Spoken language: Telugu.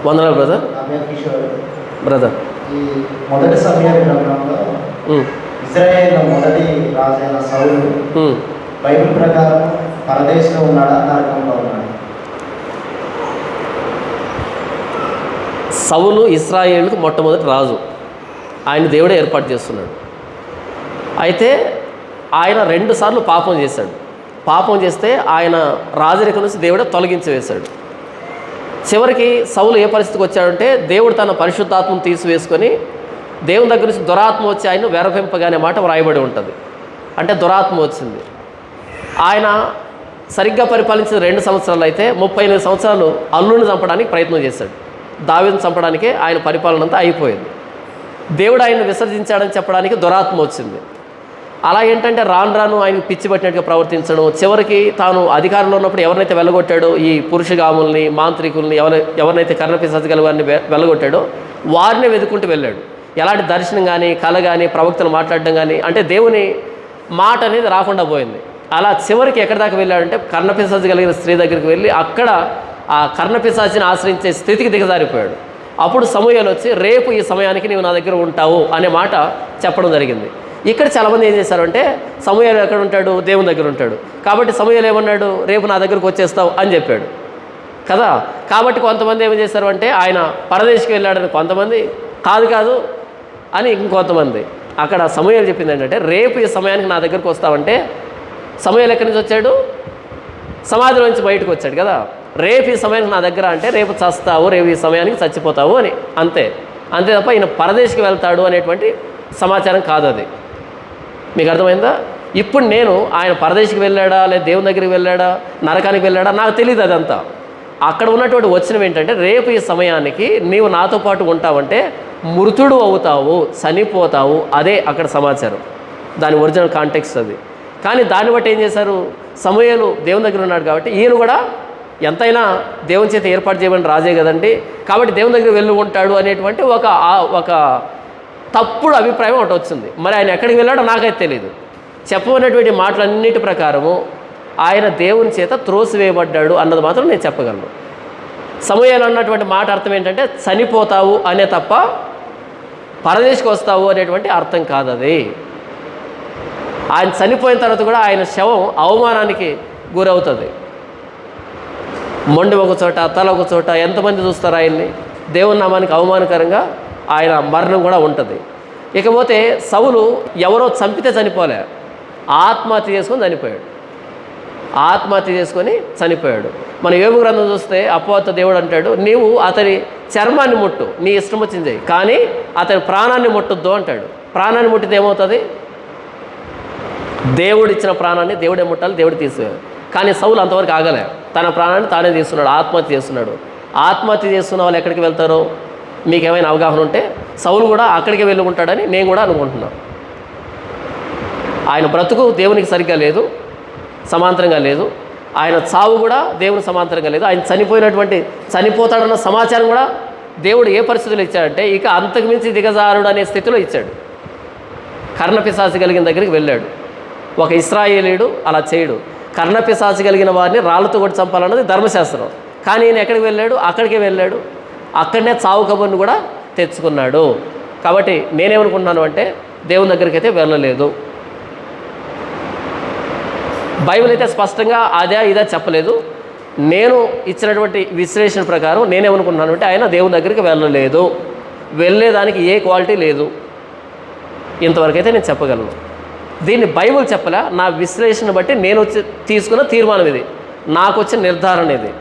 వందనాలు బ్రదర్. బ్రదర్, ఈ మొదటి సమయాల గ్రంథంలో ఇశ్రాయేలు మొదటి రాజైన సౌలు బైబిల్ ప్రకారం పరదేశంలో ఉన్నాడా, నరకంలో ఉన్నాడా? సౌలు ఇశ్రాయేలుకు మొట్టమొదటి రాజు. ఆయన దేవుడే ఏర్పాటు చేస్తున్నాడు. అయితే ఆయన 2 సార్లు పాపం చేశాడు. పాపం చేస్తే ఆయన రాజరికం నుంచి దేవుడే తొలగించి వేశాడు. చివరికి సౌలు ఏ పరిస్థితికి వచ్చాడంటే, దేవుడు తన పరిశుద్ధాత్మను తీసివేసుకొని దేవుని దగ్గర నుంచి దురాత్మ వచ్చి ఆయన వెరపింపగానే మాట వ్రాయబడి ఉంటుంది. అంటే దురాత్మ వచ్చింది. ఆయన సరిగ్గా పరిపాలించిన 2 సంవత్సరాలు అయితే 38 సంవత్సరాలు అల్లుని చంపడానికి ప్రయత్నం చేశాడు. దావీదును చంపడానికి ఆయన పరిపాలన అంతా అయిపోయింది. దేవుడు ఆయన్ని విసర్జించాడని చెప్పడానికి దురాత్మ వచ్చింది. అలా ఏంటంటే రాను రాను ఆయన పిచ్చి పట్టినట్టుగా ప్రవర్తించడం, చివరికి తాను అధికారంలో ఉన్నప్పుడు ఎవరినైతే వెళ్ళగొట్టాడో, ఈ పురుషగాముల్ని, మాంత్రికుల్ని, ఎవరినైతే కర్ణపిశాచగల వారిని వెళ్ళగొట్టాడో వారిని వెతుక్కుంటూ వెళ్ళాడు. ఎలాంటి దర్శనం కానీ, కళ కానీ, ప్రవక్తలు మాట్లాడడం కానీ, అంటే దేవుని మాట అనేది రాకుండా పోయింది. అలా చివరికి ఎక్కడి దాకా వెళ్ళాడంటే కర్ణపిశాచు కలిగిన స్త్రీ దగ్గరికి వెళ్ళి అక్కడ ఆ కర్ణపిశాచిని ఆశ్రయించే స్థితికి దిగజారిపోయాడు. అప్పుడు సమూయేలు వచ్చి, రేపు ఈ సమయానికి నీవు నా దగ్గర ఉంటావు అనే మాట చెప్పడం జరిగింది. ఇక్కడ చాలామంది ఏం చేశారంటే, సమూయేలు ఎక్కడ ఉంటాడు? దేవుని దగ్గర ఉంటాడు. కాబట్టి సమూయేలు ఏమన్నాడు? రేపు నా దగ్గరకు వచ్చేస్తావు అని చెప్పాడు కదా. కాబట్టి కొంతమంది ఏం చేశారు అంటే, ఆయన పరదేశికి వెళ్ళాడని కొంతమంది, కాదు అని ఇంకొంతమంది. అక్కడ సమూయేలు చెప్పింది ఏంటంటే, రేపు ఈ సమయానికి నా దగ్గరకు వస్తావంటే, సమూయేలు ఎక్కడి నుంచి వచ్చాడు? సమాధిలోంచి బయటకు వచ్చాడు కదా. రేపు ఈ సమయానికి నా దగ్గర అంటే రేపు చస్తావు, రేపు ఈ సమయానికి చచ్చిపోతావు అని, అంతే తప్ప ఈయన పరదేశికి వెళ్తాడు అనేటువంటి సమాచారం కాదు అది. మీకు అర్థమైందా? ఇప్పుడు నేను ఆయన పరదేశికి వెళ్ళాడా, లేదా దేవుని దగ్గరికి వెళ్ళాడా, నరకానికి వెళ్ళాడా, నాకు తెలియదు అదంతా. అక్కడ ఉన్నటువంటి వచ్చినవి ఏంటంటే, రేపు ఈ సమయానికి నీవు నాతో పాటు ఉంటావంటే మృతుడు అవుతావు, చనిపోతావు, అదే అక్కడ సమాచారం. దాని ఒరిజినల్ కాంటెక్స్ట్ అది. కానీ దాన్ని బట్టి ఏం చేశారు? సమూయేలు దేవుని దగ్గర ఉన్నాడు కాబట్టి ఈయన కూడా ఎంతైనా దేవుని చేత ఏర్పాటు చేయమని రాజే కదండి, కాబట్టి దేవుని దగ్గర వెళ్ళి ఉంటాడు అనేటువంటి ఒక తప్పుడు అభిప్రాయం ఒకటి వచ్చింది. మరి ఆయన ఎక్కడికి వెళ్ళాడో నాకైతే తెలియదు. చెప్పబడినటువంటి మాటలన్నిటి ప్రకారము ఆయన దేవుని చేత త్రోసివేయబడ్డాడు అన్నది మాత్రం నేను చెప్పగలను. సమూయేలు అన్నటువంటి మాట అర్థం ఏంటంటే చనిపోతావు అనే తప్ప పరదేశికి వస్తావు అనేటువంటి అర్థం కాదు అది. ఆయన చనిపోయిన తర్వాత కూడా ఆయన శవం అవమానానికి గురవుతుంది. మొండి ఒక చోట, తల ఒక చోట, ఎంతమంది చూస్తారు ఆయన్ని? దేవుని నామానికి అవమానకరంగా ఆయన మరణం కూడా ఉంటుంది. ఇకపోతే సౌలు ఎవరో చంపితే చనిపోలే, ఆత్మహత్య చేసుకొని చనిపోయాడు. మన యోబు గ్రంథం చూస్తే అపవాది దేవుడు అంటాడు, నీవు అతని చర్మాన్ని ముట్టు, నీ ఇష్టం వచ్చింది, కానీ అతని ప్రాణాన్ని ముట్టొద్దు అంటాడు. ప్రాణాన్ని ముట్టితే ఏమవుతుంది? దేవుడు ఇచ్చిన ప్రాణాన్ని దేవుడే ముట్టాలి, దేవుడు తీసేయాలి. కానీ సౌలు అంతవరకు ఆగలే, తన ప్రాణాన్ని తానే తీస్తున్నాడు, ఆత్మహత్య చేస్తున్నాడు. ఆత్మహత్య చేస్తున్న వాళ్ళు ఎక్కడికి వెళ్తారో మీకు ఏమైనా అవగాహన ఉంటే, సౌలు కూడా అక్కడికి వెళ్ళి ఉంటాడని నేను కూడా అనుకుంటున్నాను. ఆయన బ్రతుకు దేవునికి సరిగ్గా లేదు, సమాంతరంగా లేదు. ఆయన చావు కూడా దేవుని సమాంతరంగా లేదు. ఆయన చనిపోతాడన్న సమాచారం కూడా దేవుడు ఏ పరిస్థితుల్లో ఇచ్చాడంటే, ఇక అంతకుమించి దిగజారుడు అనే స్థితిలో ఇచ్చాడు. కర్ణపిశాచి కలిగిన దగ్గరికి వెళ్ళాడు. ఒక ఇశ్రాయేలీయుడు అలా చేయడు. కర్ణపిశాచి కలిగిన వారిని రాళ్ళతో కొట్టి చంపాలన్నది ధర్మశాస్త్రం. కానీ ఈయన ఎక్కడికి వెళ్ళాడు? అక్కడికే వెళ్ళాడు. అక్కడనే చావు కబుర్ను కూడా తెచ్చుకున్నాడు. కాబట్టి నేనేమనుకుంటున్నాను అంటే, దేవుని దగ్గరికి అయితే వెళ్ళలేదు. బైబిల్ అయితే స్పష్టంగా అదే ఇదే చెప్పలేదు. నేను ఇచ్చినటువంటి విశ్లేషణ ప్రకారం నేనేమనుకుంటున్నాను అంటే, ఆయన దేవుని దగ్గరికి వెళ్ళలేదు, వెళ్ళేదానికి ఏ క్వాలిటీ లేదు. ఇంతవరకు అయితే నేను చెప్పగలను. దీన్ని బైబిల్ చెప్పలే, నా విశ్లేషణ బట్టి నేను తీసుకున్న తీర్మానం ఇది, నాకు వచ్చిన నిర్ధారణ ఇది.